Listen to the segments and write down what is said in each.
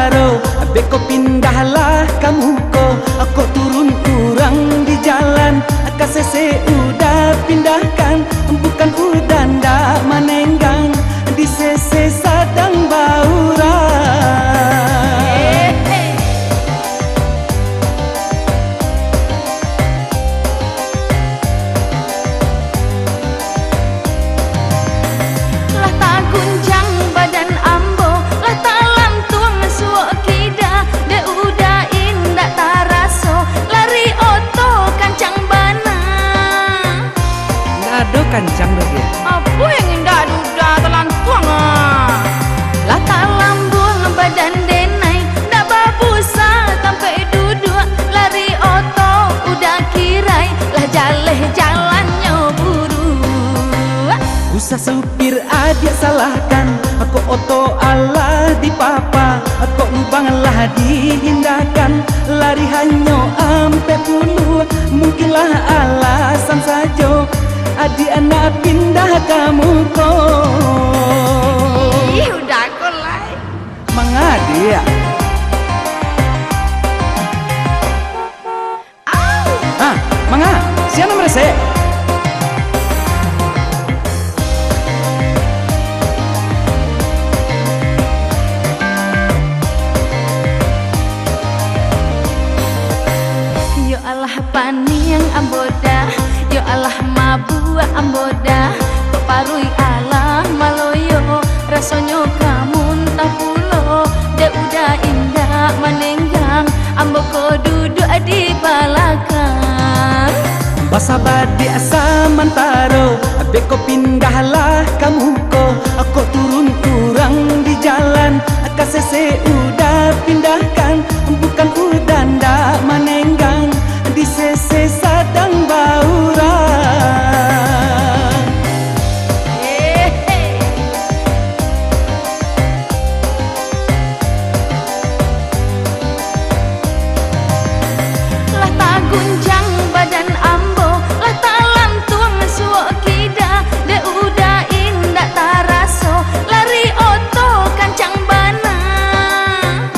mantaro. Beko pindahlah kamu kok turun kurang di jalan. KCC udah pindahkan, bukan udah ndak manenggang. Di CC Sadang Baura. Lah tak gunjang badan ambo, lah tak lantung suok kida. De udah indah tak raso, lari oto kancang bana. Nggak ada kancang deh dia. Apa yang indah duda telantuang lah tak lambung badan denai, ndak babusa sampai duduk. Lari oto udah kirai, lah jaleh jalannya buru. Usah supir adik salahkan, aku oto Allah di papa. Aku lubang lah dihindarkan, lari hanya ampe puluh. Mungkinlah alasan saja, adik anak pindah kamu Ih, udah kolai. Mengadi ya? Ah, mangga, siapa nomor saya? Yo Allah pani yang amboda, yo Allah mabua amboda. Kok parui Allah maloyo, rasanya kamu tak pulo. De udah indah manenggang, ambo ko duduk di balakang. Basa badi asa mantaro, beko pindahlah kamu aku turun kurang di jalan. KCC udah pindahkan, bukan udah ndak manenggang. Di CC Sadang Baura. Lah tak gunjang badan ambo, lah tak lantung suok kida. De udah indah tak raso, lari oto kancang bana.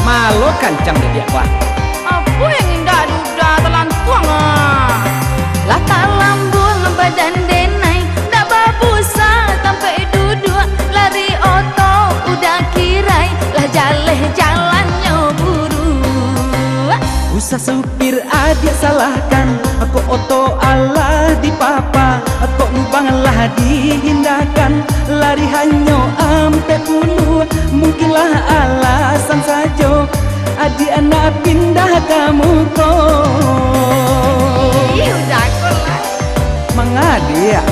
Malo kancang deh dia wah. Apa yang indah duda telantuang lah tak lambung badan denai, ndak babusa sampai duduk. Lari oto udah kirai, lah jaleh jalannya buru. Usah supir adik salahkan, aku oto Allah di papa. Aku lubang lah dihindarkan, lari hanya ampe puluh. Mungkinlah alasan saja, adik anak pindah kamu Ih, udah kolai. Mengadi ya?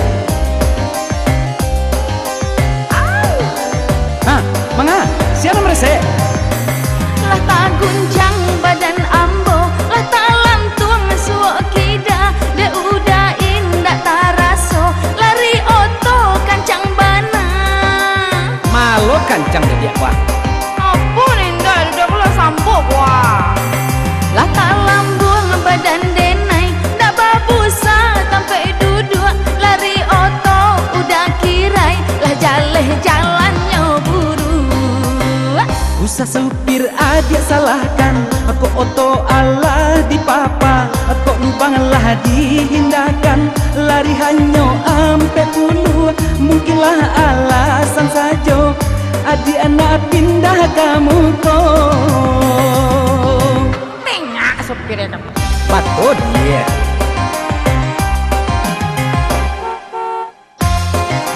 Ah, mangga, siapa nomor saya? Lah tak gunjang badan ambo, lah tak lantung suok kida. De udah indah tak raso, lari oto kancang bana. Malo kancang deh dia wah. Apa indah duda pula sambok wah. Lah tak lambung badan denai, ndak babusa sampai duduk. Lari oto udah kirai, lah jaleh jalannya buru. Usah supir adik salahkan, aku oto Allah di papa. Aku lubang lah dihindarkan, lari hanya ampe puluh. Mungkinlah alasan saja, adik anak pindah kamu Tengah sopirnya dapat. Patut dia.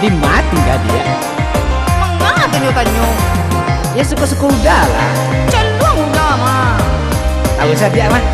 Dimati nggak dia? Mengapa dia tanyo? Ya suka-suka udah lah. Celuang udah mah. Tak usah dia mah.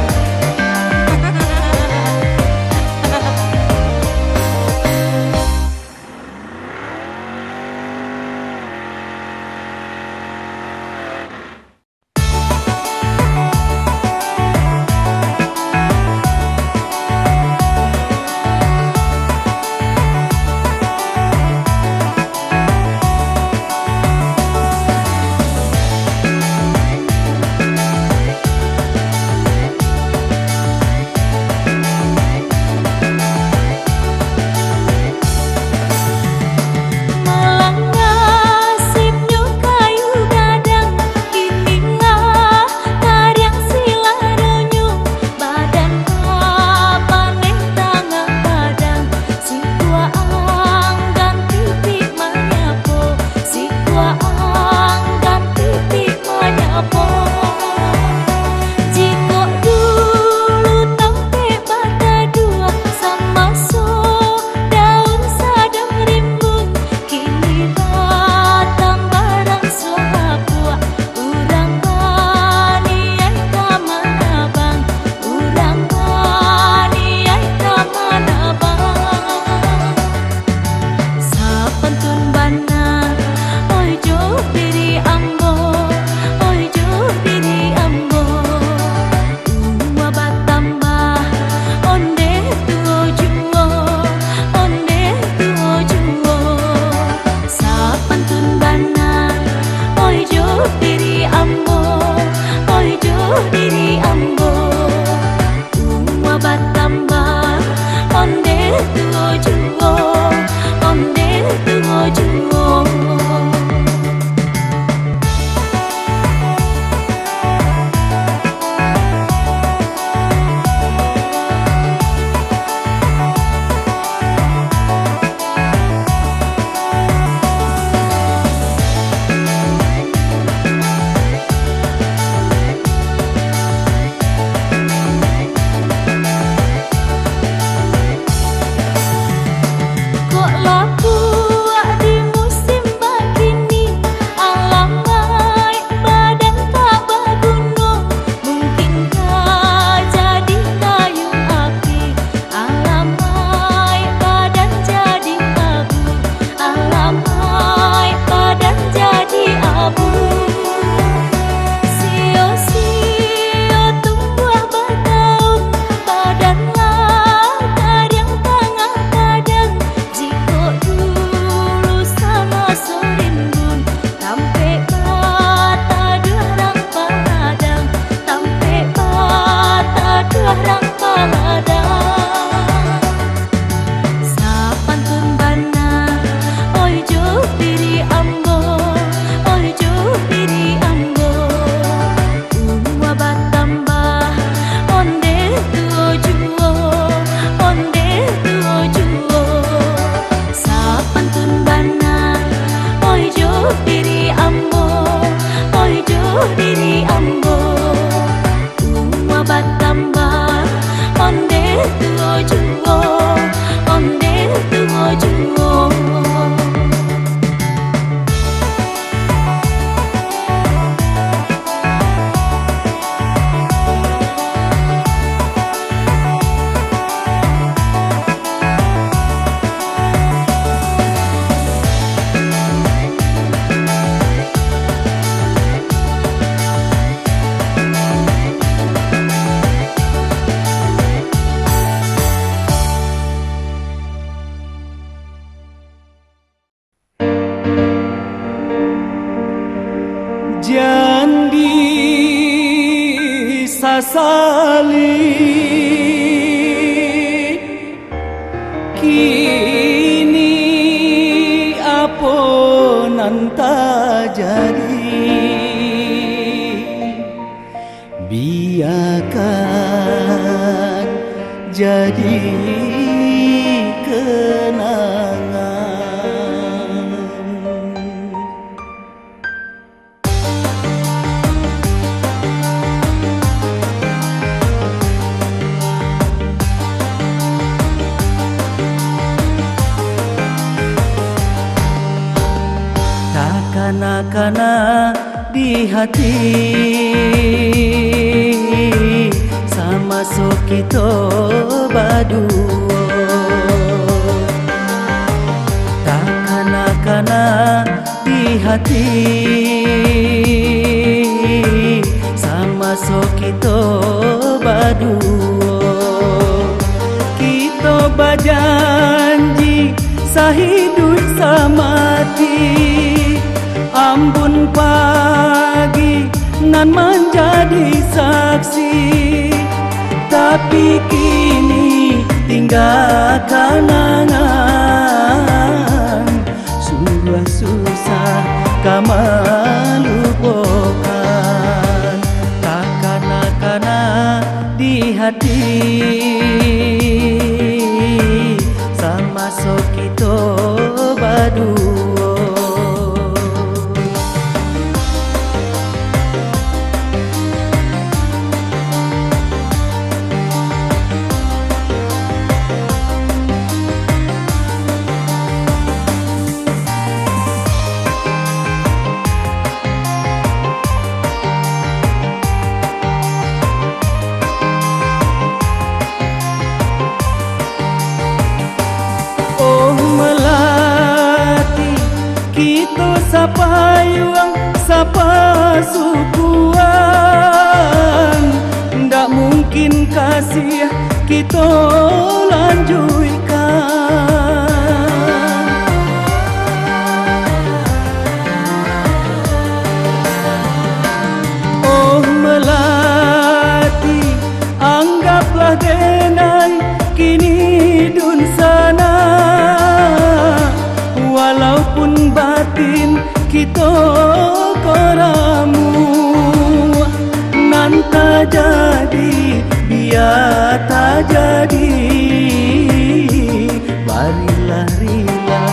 sasali kini aponan tak jadi, biarkan jadi kenangan. Kanak-kanak di hati sama so kita berdua, tak kanak-kanak di hati sama so kita berdua. Kita berjanji sahidup samati, ambun pagi nan menjadi saksi, tapi kini tinggal kenangan. Sungguh susah kamu lupakan, tak kanak-kanak di hati sama so kita berdua. Kita sapa yuang, sapa sukuan, ndak mungkin kasih kita lanjutkan. Oh melati, anggaplah denai kini dun sana, walaupun batin kita koramu nan tak jadi, biar tak jadi. Marilah rila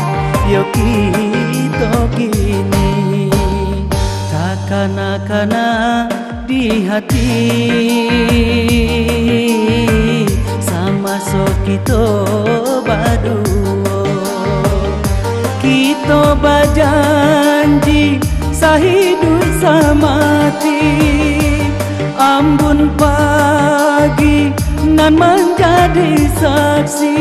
yo kita kini, tak kanak-kanak di hati sama so kita berdua. Kita berjanji sahidup samati, ambun pagi nan menjadi saksi,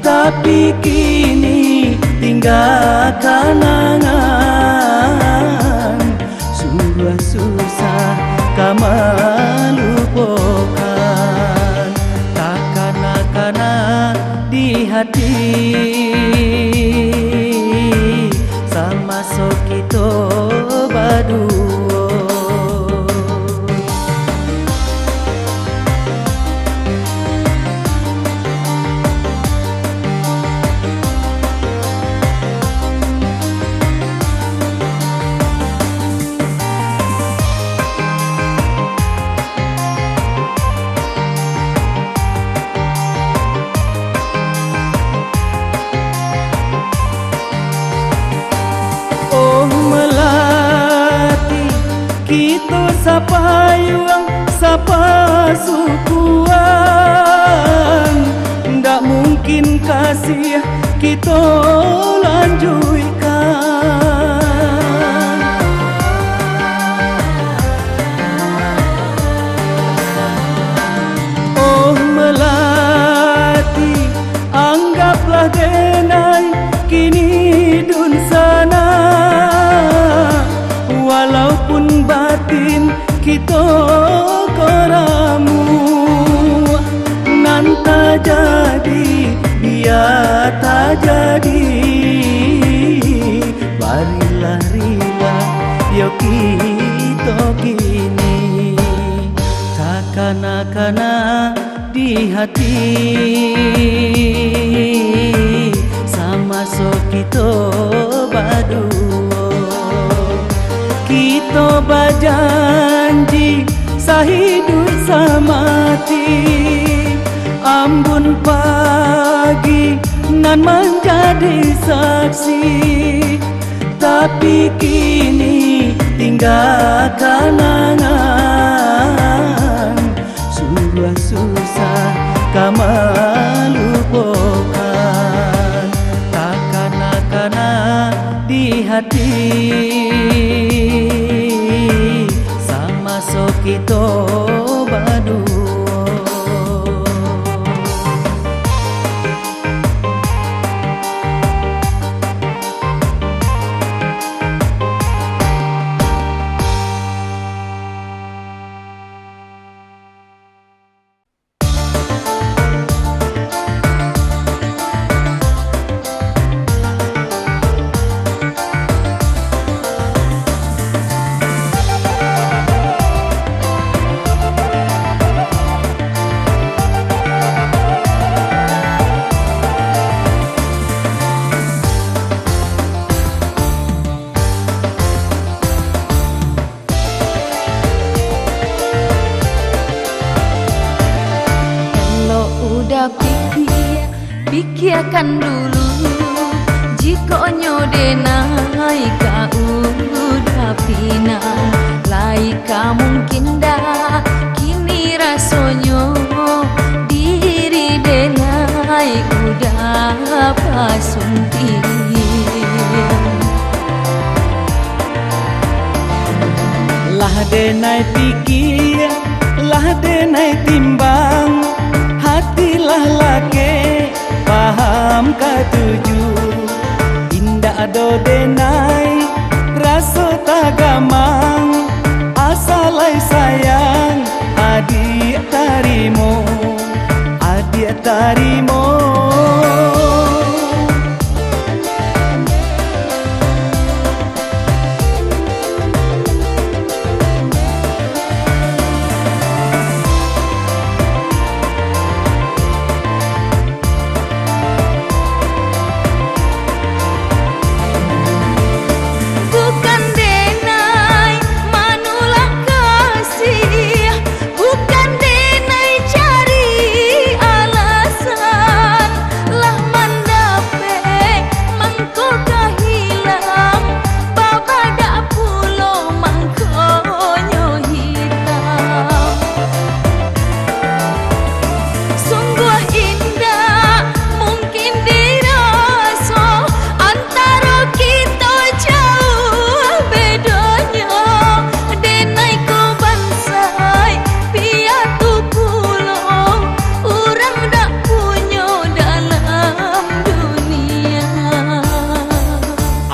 tapi kini tinggal kenangan. Sungguh susah kamu lupakan, tak kanak-kanak di hati sama so kita berdua. Kita sapa yuang, sapa sukuan, ndak mungkin kasih kita lanjutkan. Oh melati, anggaplah denai kini dun sana, walaupun batin kita koramu nan tak jadi, biar tak jadi. Marilah rila yo kita kini, kana di hati sama so kita berdua. Kita berjanji sahidup samati, ambun pagi nan menjadi saksi. Tapi kini tinggal kenangan, sungguh susah kau melupakan. Takkan di hati sama so kita berdua. Pikirkan dulu, jika nyodenai kau udah pinang, laika mungkin dah kini rasonyo diri denai udah pasunti. Lah denai pikir, lah denai timbang, hatilah lake paham ketuju. Indah do denai rasa tak gamang, asalai sayang adik tarimo, adik tarimo.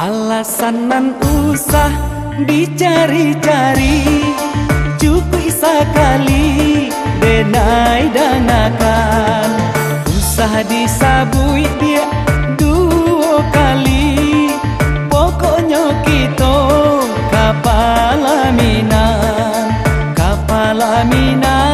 Alasanan usah dicari-cari, cukup sekali denai danakan. Usah disabui dia dua kali, pokoknya kita kapalaminan, kapalaminan.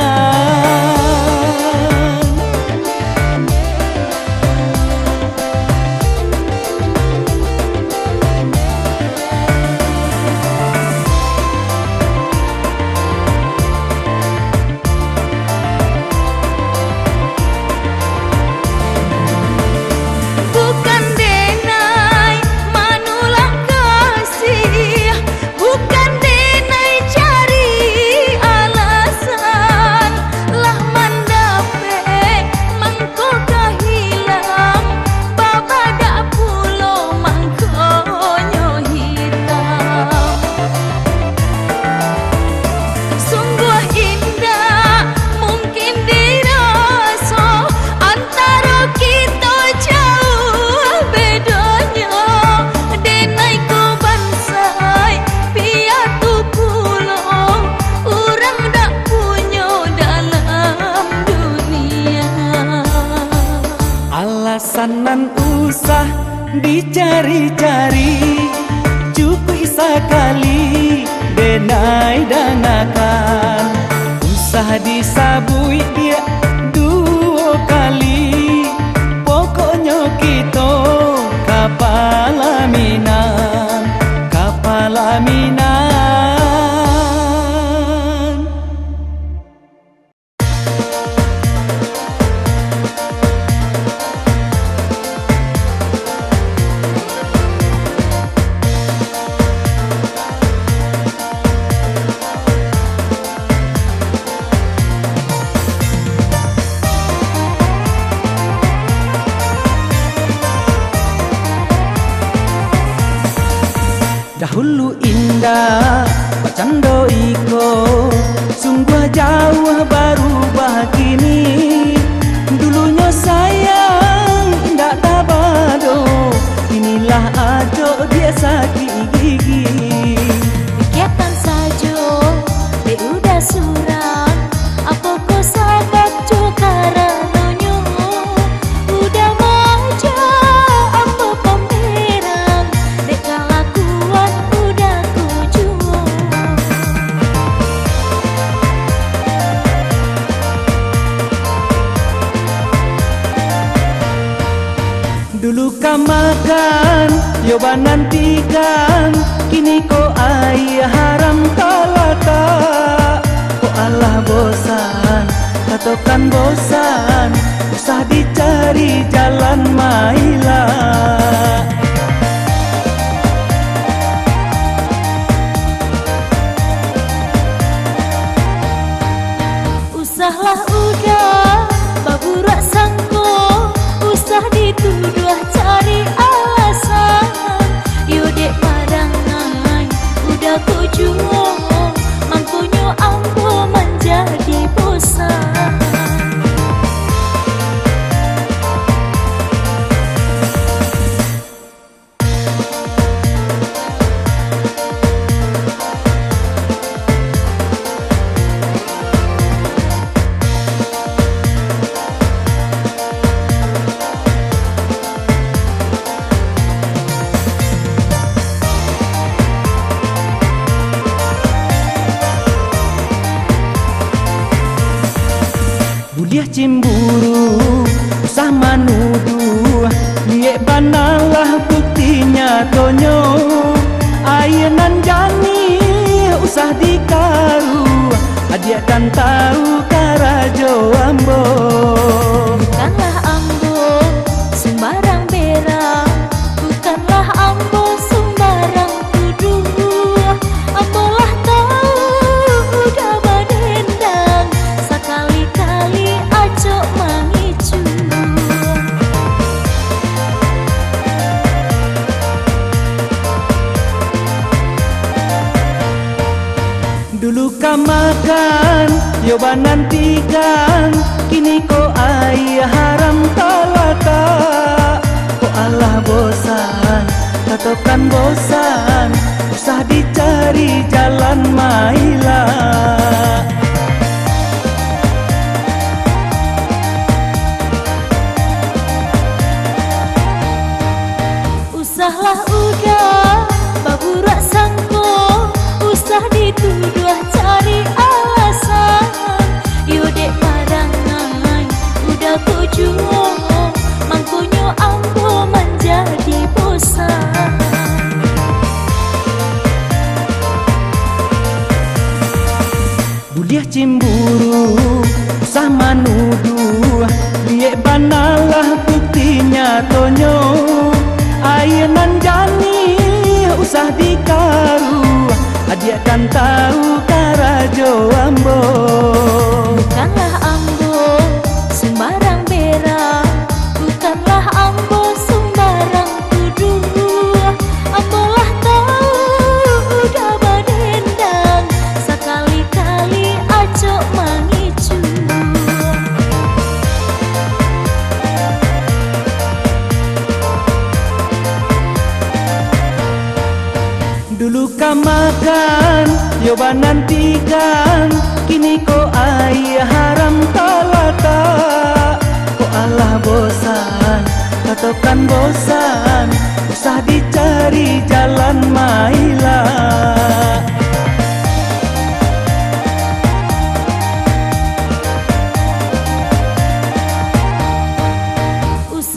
Alasanan usah dicari-cari, cukup sekali denai danakan. usah disabui dia dua kali. Pokoknya kita kapalaminan, kapalaminan. Dahulu indah pacando iko, sungguh jauh berubah kini. Dulunya sayang indah tabado, inilah ajo dia sakit gigi. Kegiatan saja dia udah suram, apa kau sahabat cokara nonyo. Udah maja apa pameran, dek kelakuan udah kujual. Dulu kau makan, yoba nantikan, kini ko ayah haram kalata. Ko Allah bosan, katakan bosan, usah dicari jalan maila. Usahlah udah baburak sangko, usah dituduh cari alasan. Yudek padangan udah kujual, mangkunyo ambo menjadi bosan. Dia cemburu, usah manuduh, niat banalah buktinya tonyo. Ayenan jani usah dikaru, dia kan tahu karajo ambo. Bukanlah ambo sembarang berang, bukanlah ambo sembarang tuduh. Ambolah tahu udah badendang, sekali-kali acok mengicu. Dulu kau makan, yoba nantikan, kini ko ayah haram kalata. Ko Allah bosan, katakan bosan, usah dicari jalan maila. Usahlah udah baburak sangko, usah dituduh cari alasan. Yudek padangan udah kujual, mangkunyo ambo menjadi bosan. Budiah cemburu, usah manuduh, niat banalah buktinya tonyo. Ayenan jani usah dikaru, dia kan tahu karajo ambo. Bukanlah ambo sembarang berang, bukanlah ambo sembarang tuduh. Ambolah tahu udah badendang, sekali-kali acok mengicu. Dulu kau makan, yoba nantikan, kini ko ayah haram kalata. Ko Allah bosan, katakan bosan, usah dicari jalan maila.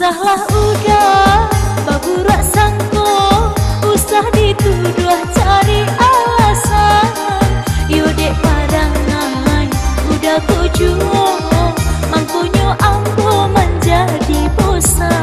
Usahlah udah baburak sangko, usah dituduh cari alasan. Yodek padangan udah kujuo, mangkunyo ambo menjadi bosan.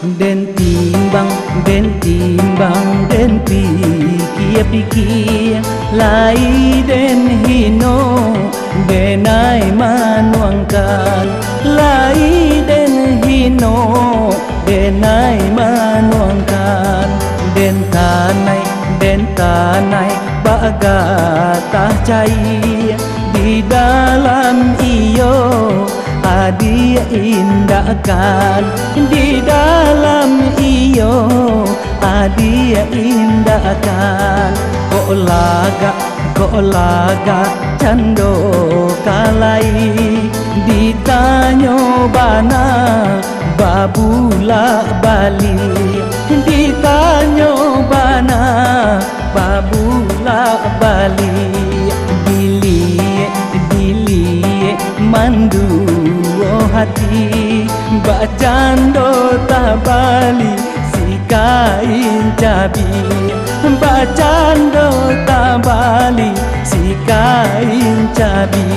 Den timbang, den pikir lai den hino, denai manuangkan lai den hino, denai manuangkan den tanai baga tah cai di dalam iyo adi indahkan di dalam iyo adi indahkan kok laga cando kalai ditanyo bana babula bali ditanyo bana babula bali dilie mandu hati bacando tabali sikain cabi bacando tabali sikain cabi.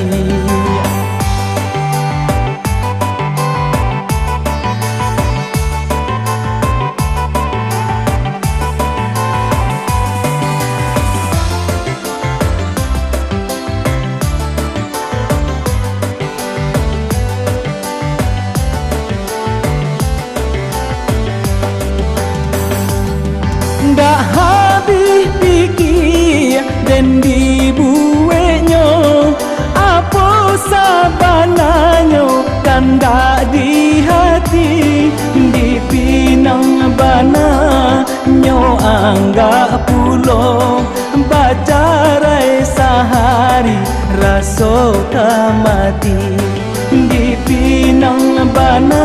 Dah habis pikir dan dibuatnya apa sabananya kan dak di hati dipinang bana nyo anggap pulo bacarai sehari raso kamati dipinang bana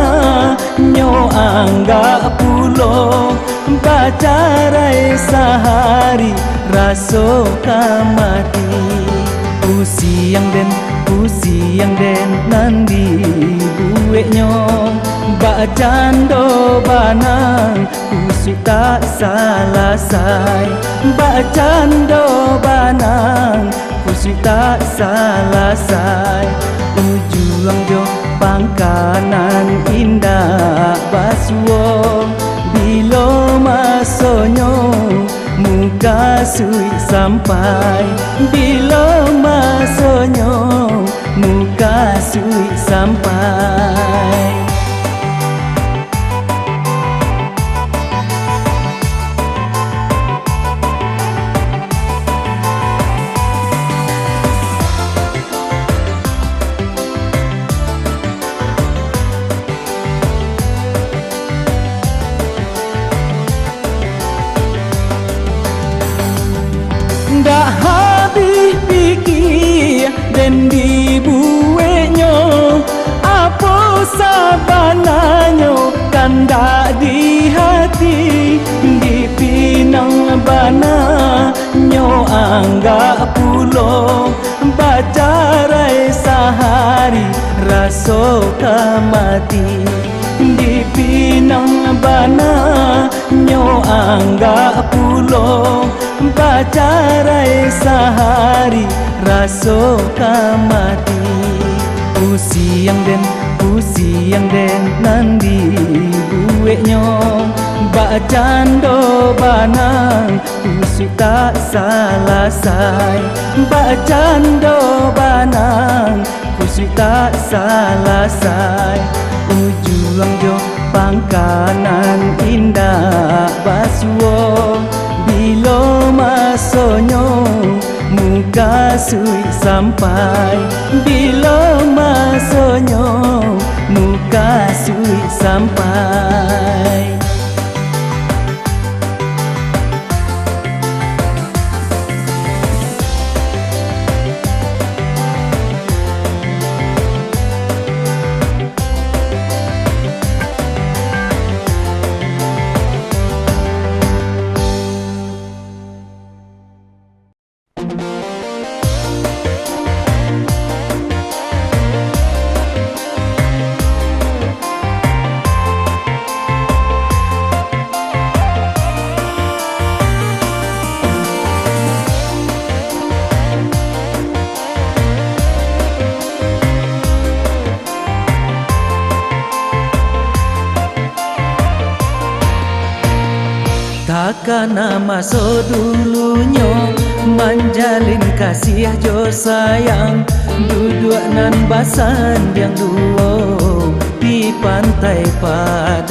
nyo anggap pulo bacarai sehari raso kamati pusiang den nandi bueknya bacando banang pusuk tak salah sai bacando banang pusuk tak salah sai ujuang jo pangkanan indah basuo bilo masonyo muka sui sampai bilo masonyo muka sui sampai. Dah habis pikir dan dibuatnya apa sabananya kan dak di hati dipinang bana nyo anggap pulo bacarai sehari raso kamati dipinang bana nyo anggap pulo bacarai sehari raso kamati pusiang den nandi bueknya bacando banang pusuk tak salah sai bacando banang pusuk tak salah sai ujuang jo pangkanan indah basuo bilo masonyo muka sui sampai bilo masonyo muka sui sampai. Akana maso dulunya menjalin kasih jo sayang, duduk nan basan yang duo di pantai Padang.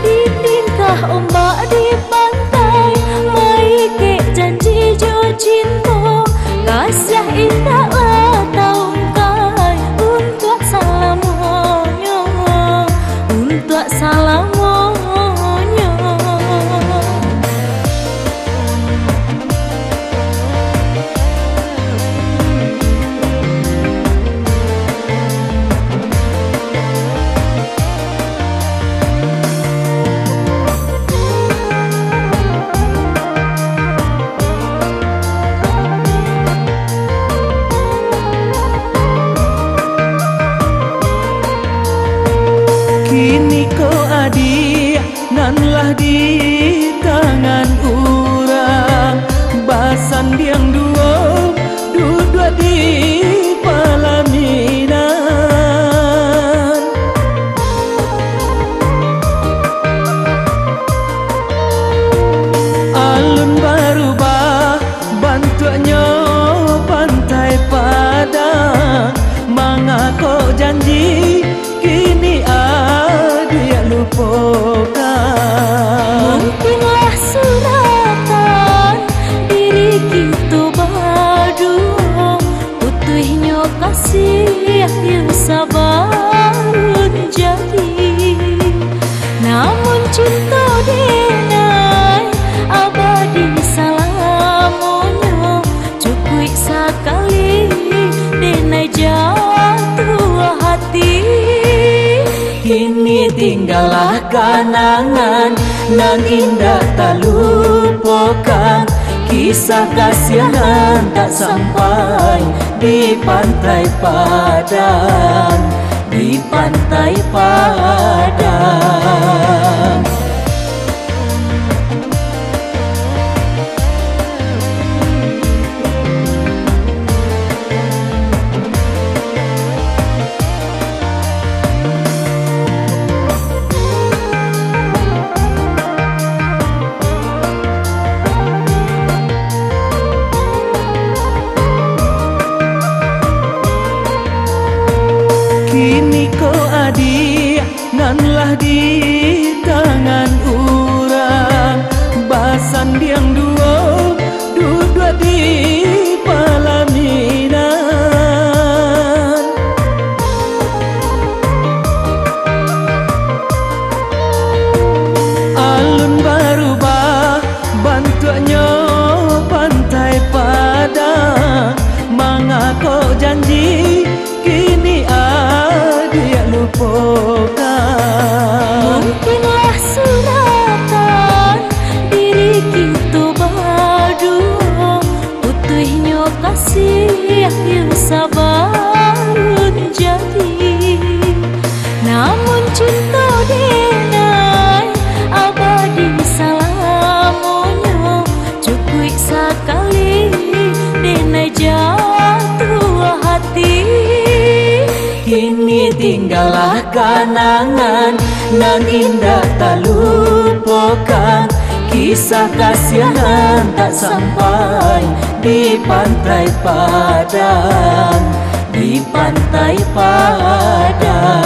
Di tingkah ombak di pantai, mai ke janji jo cinta, kasih indah lah taungkai untuk salamonya, untuk salamonya. Kini ko adik nanlah di tangan urang, basan diang duo duduk di pelaminan. Alun berubah bantuannya pantai Padang, mangako janji kini dia lupakan. Mungkinlah suratan diri kita berdua, utuhnya kasih yang sabar jadi. Namun cinta denai abadi salamonya, cukup sekali denai jatuh hati. Kini tinggallah kenangan nan indah tak lupakan, kisah kasihan tak sampai di pantai Padang, di pantai Padang. Kini ko adik nanlah di tangan urang, basan diang duo duduk di pelaminan. Alun berubah bantuannya pantai Padang, mangako janji kini dia lupakan. Mungkinlah suratan diri kita berdua, utuhnya kasih yang sabar jadi. Namun cinta denai abadi salamonya, cukup sekali denai jatuh hati. Kini tinggallah kenangan nan indah tak lupakan, kisah kasihan tak sampai di pantai Padang, di pantai Padang.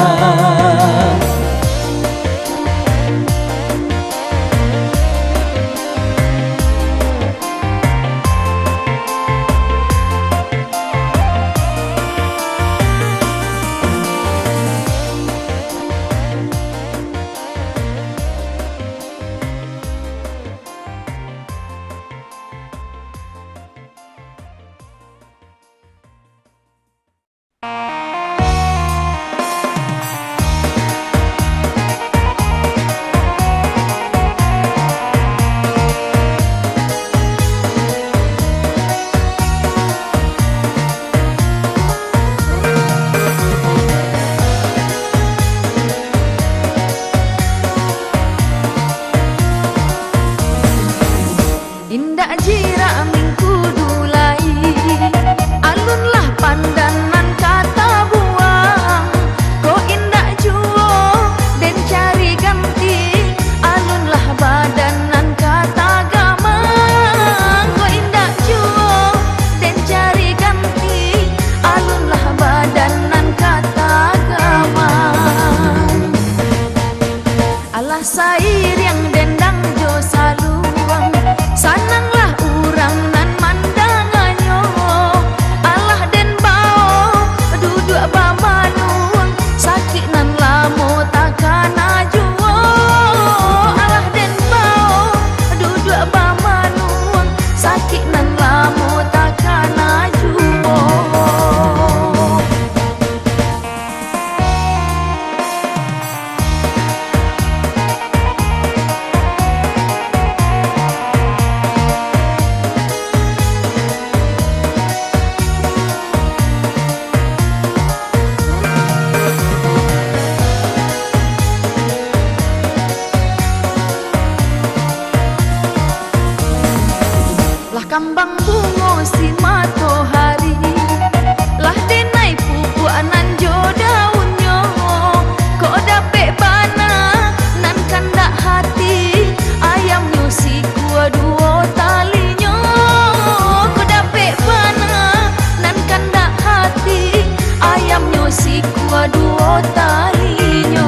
hatiku aduh talinyo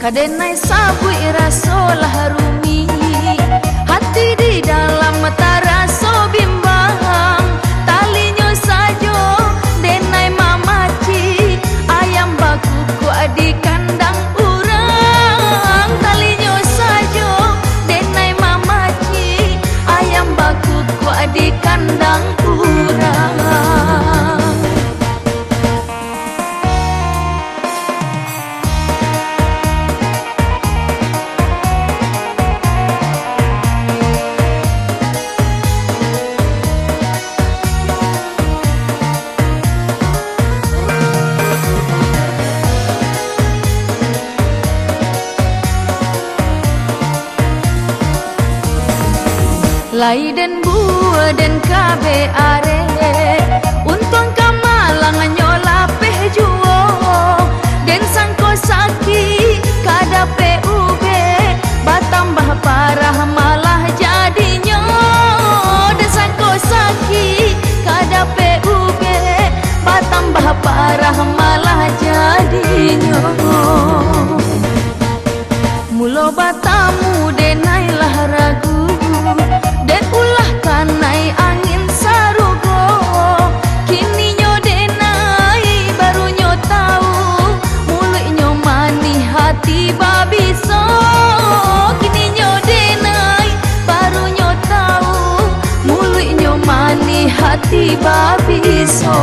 kadenai sabui rasolah harumi hati di dalam mata raso bimbang talinyo sajo denai mamaci ayam bakuku di kandang urang talinyo sajo denai mamaci ayam bakuku di kandang urang. Lai den bua den kabe are untung kamalang nyola peh juo den sangko saki kada PUB batambah parah malah jadinya den sangko saki kada PUB batambah parah malah jadinya mulo batamu denai lah ragu den ulah kanai angin sarugo kini nyo denai baru nyo tahu mulut nyo mani hati babiso kini nyo denai baru nyo tahu mulut nyo mani hati babiso.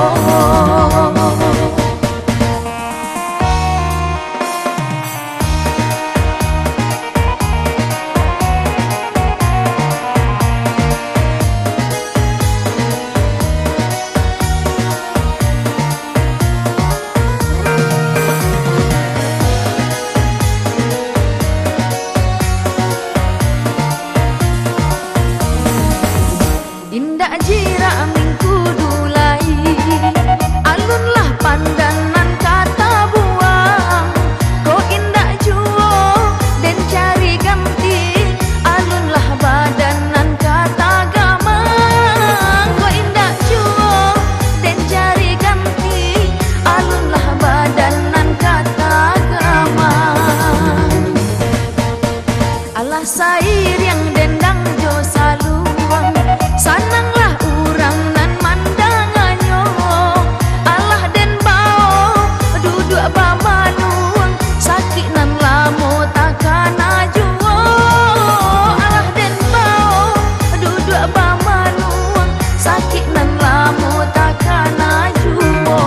Indak jira minggu dulai alunlah pandangan kata buang ko indak juo den cari ganti alunlah badanan kata gamang ko indak juo den cari ganti alunlah badanan kata gamang alah sair yang dendang jo saluang sananglah urang nan mandanganyo alah den bao duduk bamanuang sakit nan lamo takana juo alah den bao duduk bamanuang sakit nan lamo takana juo.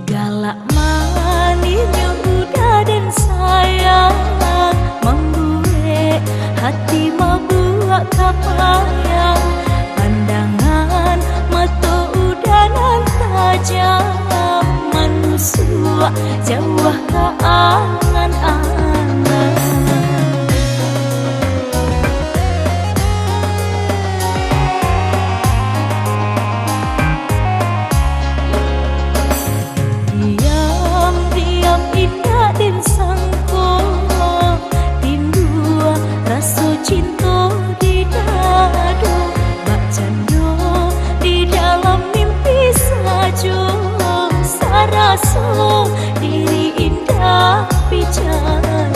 Galak manisnya udah dan sayang membuat hati membuat kapayang pandangan mata udah nan tajam manusia jauh ke angan-angan. Diam-diam indah dan sangko tindu rasa cinta di dadu bak jando di dalam mimpi saja sarasa diri indah bicara.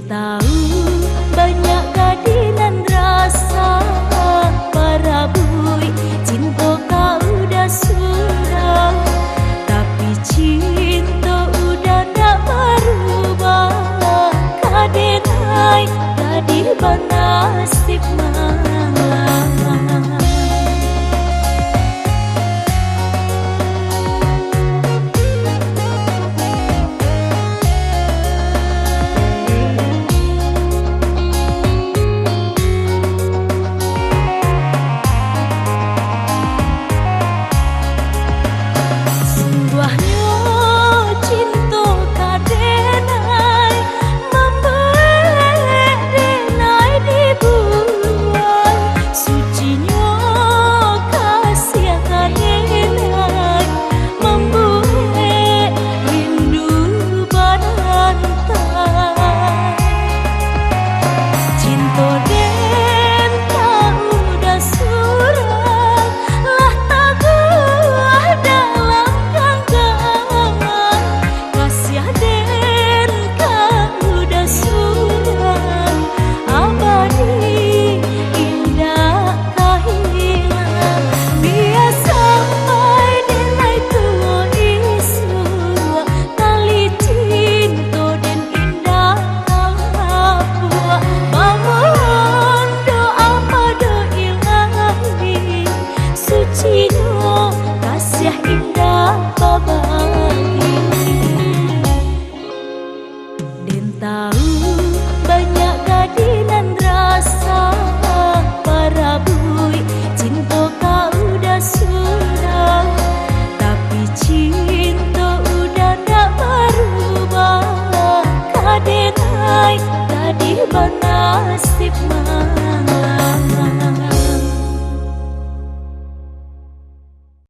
tahu banyak kadinan rasa para bui cinta kau udah surau, tapi cinta udah tak berubah. Kadenai tadi bernasib malam. Tahu banyak kadinan rasa para bui cinta kau udah surau, tapi cinta udah tak berubah. Kadenai tadi banas